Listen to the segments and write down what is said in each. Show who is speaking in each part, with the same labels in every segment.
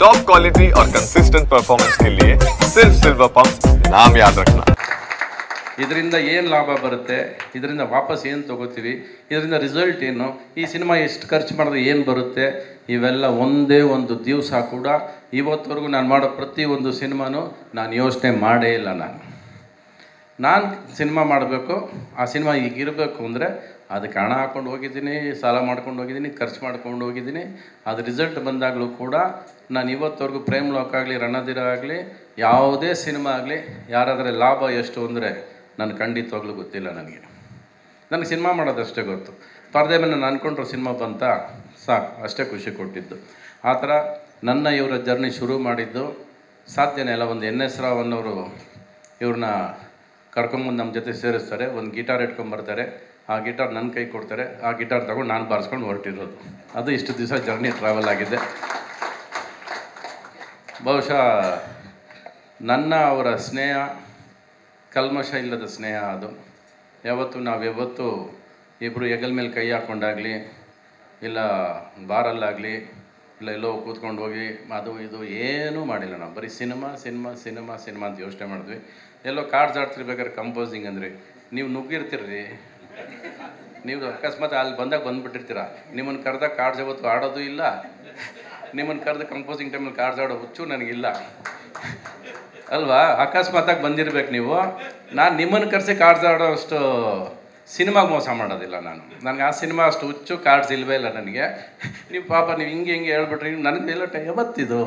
Speaker 1: Top quality और consistent performance के लिए सिर्फ सिल्वर पंप नाम याद रखना।
Speaker 2: ಇದರಿಂದ ಏನು ಲಾಭ ಬರುತ್ತೆ, ಇದರಿಂದ ವಾಪಸ್ ಏನು ತೊಗೋತೀವಿ, ಇದರಿಂದ ರಿಸಲ್ಟ್ ಏನು, ಈ ಸಿನಿಮಾ ಎಷ್ಟು ಖರ್ಚು ಮಾಡಿದ್ರೆ ಏನು ಬರುತ್ತೆ, ಇವೆಲ್ಲ ಒಂದೇ ಒಂದು ದಿವಸ ಕೂಡ ಇವತ್ತವರೆಗೂ ನಾನು ಮಾಡೋ ಪ್ರತಿಯೊಂದು ಸಿನಿಮಾನೂ ನಾನು ಯೋಚನೆ ಮಾಡೇ ಇಲ್ಲ. ನಾನು ಸಿನಿಮಾ ಮಾಡಬೇಕು, ಆ ಸಿನಿಮಾ ಈಗಿರಬೇಕು ಅಂದರೆ ಅದಕ್ಕೆ ಹಣ ಹಾಕ್ಕೊಂಡು ಹೋಗಿದ್ದೀನಿ, ಸಾಲ ಮಾಡ್ಕೊಂಡು ಹೋಗಿದ್ದೀನಿ, ಖರ್ಚು ಮಾಡ್ಕೊಂಡು ಹೋಗಿದ್ದೀನಿ. ಅದು ರಿಸಲ್ಟ್ ಬಂದಾಗಲೂ ಕೂಡ ನಾನು ಇವತ್ತವರೆಗೂ ಪ್ರೇಮ್ ಲೋಕ ಆಗಲಿ, ರಣಧೀರ ಆಗಲಿ, ಯಾವುದೇ ಸಿನಿಮಾ ಆಗಲಿ ಯಾರಾದರೆ ಲಾಭ ಎಷ್ಟು ಅಂದರೆ ನಾನು ಖಂಡಿತವಾಗ್ಲೂ ಗೊತ್ತಿಲ್ಲ. ನನಗೆ ಸಿನಿಮಾ ಮಾಡೋದಷ್ಟೇ ಗೊತ್ತು. ಪರದೆ ಮೇಲೆ ನಾನು ಅಂದ್ಕೊಂಡ್ರೆ ಸಿನಿಮಾ ಬಂತ ಸಾಕು, ಅಷ್ಟೇ ಖುಷಿ ಕೊಟ್ಟಿದ್ದು. ಆ ಥರ ನನ್ನ ಇವರ ಜರ್ನಿ ಶುರು ಮಾಡಿದ್ದು ಸಾಧ್ಯನೇ ಇಲ್ಲ. ಒಂದು NS ರಾವ್ ಅನ್ನೋರು ಇವ್ರನ್ನ ಕರ್ಕೊಂಬಂದು ನಮ್ಮ ಜೊತೆ ಸೇರಿಸ್ತಾರೆ. ಒಂದು ಗಿಟಾರ್ ಇಟ್ಕೊಂಬರ್ತಾರೆ, ಆ ಗಿಟಾರ್ ನನ್ನ ಕೈ ಕೊಡ್ತಾರೆ, ಆ ಗಿಟಾರ್ ತಗೊಂಡು ನಾನು ಬಾರಿಸ್ಕೊಂಡು ಹೊರಟಿರೋದು. ಅದು ಇಷ್ಟು ದಿವಸ ಜರ್ನಿ ಟ್ರಾವೆಲ್ ಆಗಿದೆ. ಬಹುಶಃ ನನ್ನ ಅವರ ಸ್ನೇಹ ಕಲ್ಮಶ ಇಲ್ಲದ ಸ್ನೇಹ. ಅದು ನಾವ್ಯಾವತ್ತೂ ಇಬ್ಬರು ಹೆಗಲ ಮೇಲೆ ಕೈ ಹಾಕ್ಕೊಂಡಾಗಲಿ, ಇಲ್ಲ ಬಾರಲ್ಲಾಗಲಿ, ಇಲ್ಲ ಎಲ್ಲೋ ಕೂತ್ಕೊಂಡು ಹೋಗಿ ಅದು ಇದು ಏನೂ ಮಾಡಿಲ್ಲ. ನಾವು ಬರೀ ಸಿನಿಮಾ ಅಂತ ಯೋಚನೆ ಮಾಡಿದ್ವಿ. ಎಲ್ಲೋ ಕಾರ್ಡ್ಸ್ ಆಡ್ತಿರ್ಬೇಕಾದ್ರೆ ಕಂಪೋಸಿಂಗ್ ಅಂದರೆ ನೀವು ನುಗ್ಗಿರ್ತೀರಿ, ನೀವು ಅಕಸ್ಮಾತ್ ಅಲ್ಲಿ ಬಂದುಬಿಟ್ಟಿರ್ತೀರ. ನಿಮ್ಮನ್ನು ಕರೆದಾಗ ಕಾರ್ಡ್ಸ್ ಯಾವತ್ತು ಆಡೋದು ಇಲ್ಲ, ನಿಮ್ಮನ್ನು ಕರೆದು ಕಂಪೋಸಿಂಗ್ ಟೈಮಲ್ಲಿ ಕಾರ್ಡ್ಸ್ ಆಡೋ ಹುಚ್ಚು ನನಗಿಲ್ಲ ಅಲ್ವಾ? ಅಕಸ್ಮಾತಾಗಿ ಬಂದಿರ್ಬೇಕು ನೀವು. ನಾನು ನಿಮ್ಮನ್ನು ಕರೆಸಿ ಕಾರ್ಡ್ಸ್ ಆಡೋ ಅಷ್ಟು ಸಿನಿಮಾಗೆ ಮೋಸ ಮಾಡೋದಿಲ್ಲ. ನನಗೆ ಆ ಸಿನಿಮಾ ಅಷ್ಟು ಹುಚ್ಚು ಕಾರ್ಡ್ಸ್ ಇಲ್ಲವೇ ಇಲ್ಲ ನನಗೆ. ನೀವು ಪಾಪ ನೀವು ಹಿಂಗೆ ಹೇಳ್ಬಿಟ್ರಿ, ನನಗೆ ಎಲ್ಲ ಯಾವತ್ತಿದು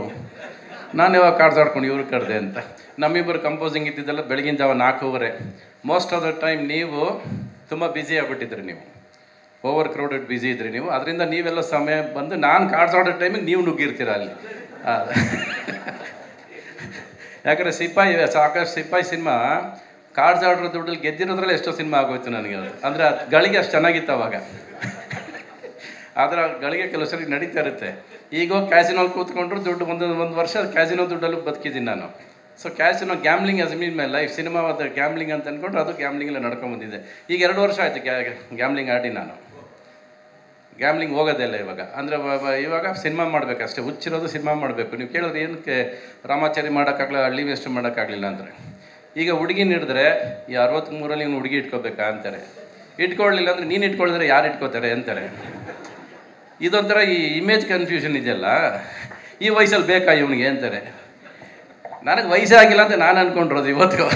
Speaker 2: ನಾನು ಯಾವಾಗ ಕಾರ್ಡ್ಸ್ ಆಡ್ಕೊಂಡು ಇವ್ರು ಕರೆದೆ ಅಂತ. ನಮ್ಮಿಬ್ಬರು ಕಂಪೋಸಿಂಗ್ ಇದ್ದಿದ್ದೆಲ್ಲ ಬೆಳಗಿನ ಜಾವ 4:15. ಮೋಸ್ಟ್ ಆಫ್ ದ ಟೈಮ್ ನೀವು ತುಂಬ ಬ್ಯುಸಿ ಆಗಿಬಿಟ್ಟಿದ್ರಿ, ನೀವು ಓವರ್ ಕ್ರೌಡೆಡ್ ಬ್ಯುಸಿ ಇದ್ರಿ ನೀವು. ಅದರಿಂದ ನೀವೆಲ್ಲ ಸಮಯ ಬಂದು ನಾನು ಕಾರ್ಡ್ಸ್ ಆಡೋ ಟೈಮಿಗೆ ನೀವು ನುಗ್ಗಿರ್ತೀರ ಅಲ್ಲಿ. ಯಾಕಂದರೆ ಸಾಕಷ್ಟು ಸಿಪಾಯಿ ಸಿನಿಮಾ ಕಾರ್ಡ್ಸ್ ಆಡೋ ದುಡ್ಡಲ್ಲಿ ಗೆದ್ದಿರೋದ್ರಲ್ಲಿ ಎಷ್ಟೋ ಸಿನಿಮಾ ಆಗೋಯ್ತು ನನಗೆ. ಅದು ಅಂದರೆ ಅದು ಗಳಿಗೆ ಅಷ್ಟು ಚೆನ್ನಾಗಿತ್ತು ಅವಾಗ. ಆದರೆ ಗಳಿಗೆ ಕೆಲವು ಸರಿ ನಡೀತಾ ಇರುತ್ತೆ. ಈಗ ಕ್ಯಾಸಿನೋಲ್ಲಿ ಕೂತ್ಕೊಂಡ್ರು ದುಡ್ಡು ಒಂದು ವರ್ಷ ಕ್ಯಾಸಿನೋ ದುಡ್ಡಲ್ಲೂ ಬದುಕಿದ್ದೀನಿ ನಾನು. So casino gambling as mean my life. Cinema ಅದು ಗ್ಯಾಮ್ಲಿಂಗ್ ಅಂತ ಅಂದ್ಕೊಂಡ್ರೆ ಅದು ಗ್ಯಾಮ್ಲಿಂಗೆಲ್ಲ ನಡ್ಕೊಂಬಂದಿದೆ. ಈಗ 2 ವರ್ಷ ಆಯಿತು ಗ್ಯಾಮ್ಲಿಂಗ್ ಆಡಿ. ನಾನು ಗ್ಯಾಮ್ಲಿಂಗ್ ಹೋಗೋದೇ ಇಲ್ಲ ಇವಾಗ. ಅಂದರೆ ಇವಾಗ ಸಿನಿಮಾ ಮಾಡಬೇಕಷ್ಟೇ, ಹುಚ್ಚಿರೋದು ಸಿನಿಮಾ ಮಾಡಬೇಕು. ನೀವು ಕೇಳಿದ್ರೆ ಏನಕ್ಕೆ ರಾಮಾಚಾರಿ ಮಾಡೋಕ್ಕಾಗಲ್ಲ, ಹಳ್ಳಿ ವೇಸ್ಟ್ ಮಾಡೋಕ್ಕಾಗಲಿಲ್ಲ ಅಂದರೆ, ಈಗ ಹುಡುಗಿನ ಹಿಡಿದ್ರೆ ಈ 63ರಲ್ಲಿ ಇವ್ನು ಹುಡುಗಿ ಇಟ್ಕೋಬೇಕಾ ಅಂತಾರೆ. ಇಟ್ಕೊಳ್ಳಿಲ್ಲ ಅಂದರೆ ನೀನು ಇಟ್ಕೊಳ್ಳಿದ್ರೆ ಯಾರು ಇಟ್ಕೋತಾರೆ ಅಂತಾರೆ. ಇದೊಂಥರ ಈ ಇಮೇಜ್ ಕನ್ಫ್ಯೂಷನ್ ಇದೆಯಲ್ಲ, ಈ ವಯಸ್ಸಲ್ಲಿ ಬೇಕಾ ಇವನಿಗೆ ಅಂತಾರೆ. ನನಗೆ ವಯಸ್ಸೇ ಆಗಿಲ್ಲ ಅಂತ ನಾನು ಅಂದ್ಕೊಂಡಿರೋದು. ಇವತ್ತು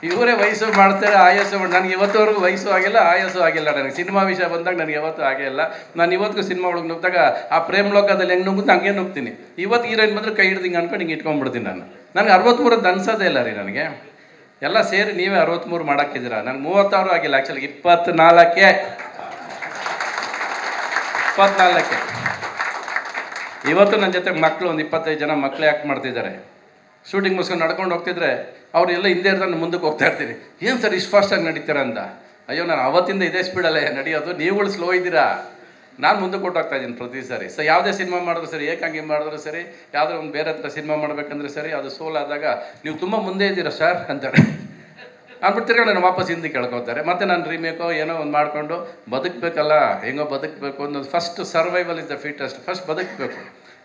Speaker 2: ಇವರೇ ವಯಸ್ಸು ಮಾಡ್ತಾರೆ, ಆಯಸ್ಸು ಮಾಡಿ. ನನಗೆ ಇವತ್ತುವರೆಗೂ ವಯಸ್ಸು ಆಗಿಲ್ಲ, ಆಯಸ್ಸು ಆಗಿಲ್ಲ. ನನಗೆ ಸಿನಿಮಾ ವಿಷಯ ಬಂದಾಗ ನನಗೆ ಯಾವತ್ತೂ ಆಗೇ ಇಲ್ಲ. ನಾನು ಇವತ್ತಿಗೂ ಸಿನಿಮಾ ಒಳಗೆ ನುಗ್ಗಿದಾಗ ಆ ಪ್ರೇಮ್ ಲೋಕದಲ್ಲಿ ಹೆಂಗೆ ನುಗ್ಗುತ್ತೆ ಹಂಗೆ ನುಗ್ತೀನಿ. ಇವತ್ತು ಹೀರೋಯಿನ್ ಬಂದರೆ ಕೈ ಹಿಡ್ದು ಹಿಂಗೆ ಅನ್ಕೊಂಡು ಹಿಂಗೆ ಇಟ್ಕೊಂಡ್ಬಿಡ್ತೀನಿ ನಾನು. ನನಗೆ 63 ಅಂತ ಅನ್ಸೋದೇ ಇಲ್ಲ ರೀ ನನಗೆ. ಎಲ್ಲ ಸೇರಿ ನೀವೇ 63 ಮಾಡೋಕ್ಕಿದ್ದೀರಾ. ನನಗೆ 36 ಆಗಿಲ್ಲ, ಆ್ಯಕ್ಚುಲಿ 24. ಇವತ್ತು ನನ್ನ ಜೊತೆ ಮಕ್ಕಳು ಒಂದು 25 ಜನ ಮಕ್ಕಳೇ ಆ್ಯಕ್ಟ್ ಮಾಡ್ತಿದ್ದಾರೆ. ಶೂಟಿಂಗ್ ಮುಗಿಸ್ಕೊಂಡು ನಡ್ಕೊಂಡು ಹೋಗ್ತಿದ್ರೆ ಅವರೆಲ್ಲ ಹಿಂದೆ ಇರ್ತಾರೆ, ನಾನು ಮುಂದಕ್ಕೆ ಹೋಗ್ತಾ ಇರ್ತೀನಿ. ಏನು ಸರ್ ಇಷ್ಟು ಫಾಸ್ಟಾಗಿ ನಡೀತೀರ ಅಂತ. ಅಯ್ಯೋ, ನಾನು ಅವತ್ತಿಂದ ಇದೇ ಸ್ಪೀಡಲ್ಲೇ ನಡೆಯೋದು, ನೀವುಗಳು ಸ್ಲೋ ಇದ್ದೀರಾ. ನಾನು ಮುಂದಕ್ಕೆ ಕೊಟ್ಟೋಗ್ತಾ ಇದ್ದೀನಿ ಪ್ರತಿ ಸಾರಿ. ಸೊ ಯಾವುದೇ ಸಿನಿಮಾ ಮಾಡಿದ್ರು ಸರಿ, ಏಕಾಂಗಿ ಮಾಡಿದ್ರು ಸರಿ, ಯಾವುದೋ ಒಂದು ಬೇರೆ ಹತ್ರ ಸಿನಿಮಾ ಮಾಡಬೇಕಂದ್ರೆ ಸರಿ, ಅದು ಸೋಲಾದಾಗ ನೀವು ತುಂಬ ಮುಂದೆ ಇದ್ದೀರಾ ಸರ್ ಅಂತಾರೆ. ಅಂದ್ಬಿಡ್ತಿರ್ಗ ನಾನು ವಾಪಸ್ ಹಿಂದೆ ಕೇಳ್ಕೊತಾರೆ. ಮತ್ತು ನಾನು ರೀಮೇಕೋ ಏನೋ ಒಂದು ಮಾಡಿಕೊಂಡು ಬದುಕಬೇಕಲ್ಲ, ಹೆಂಗೋ ಬದುಕಬೇಕು ಅನ್ನೋದು. First survival is the fittest. First ಬದುಕಬೇಕು.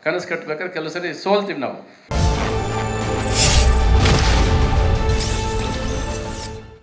Speaker 2: ಕನಸು ಕಟ್ಟಬೇಕಾದ್ರೆ ಕೆಲವು ಸರಿ ಸೋಲ್ತೀವಿ ನಾವು.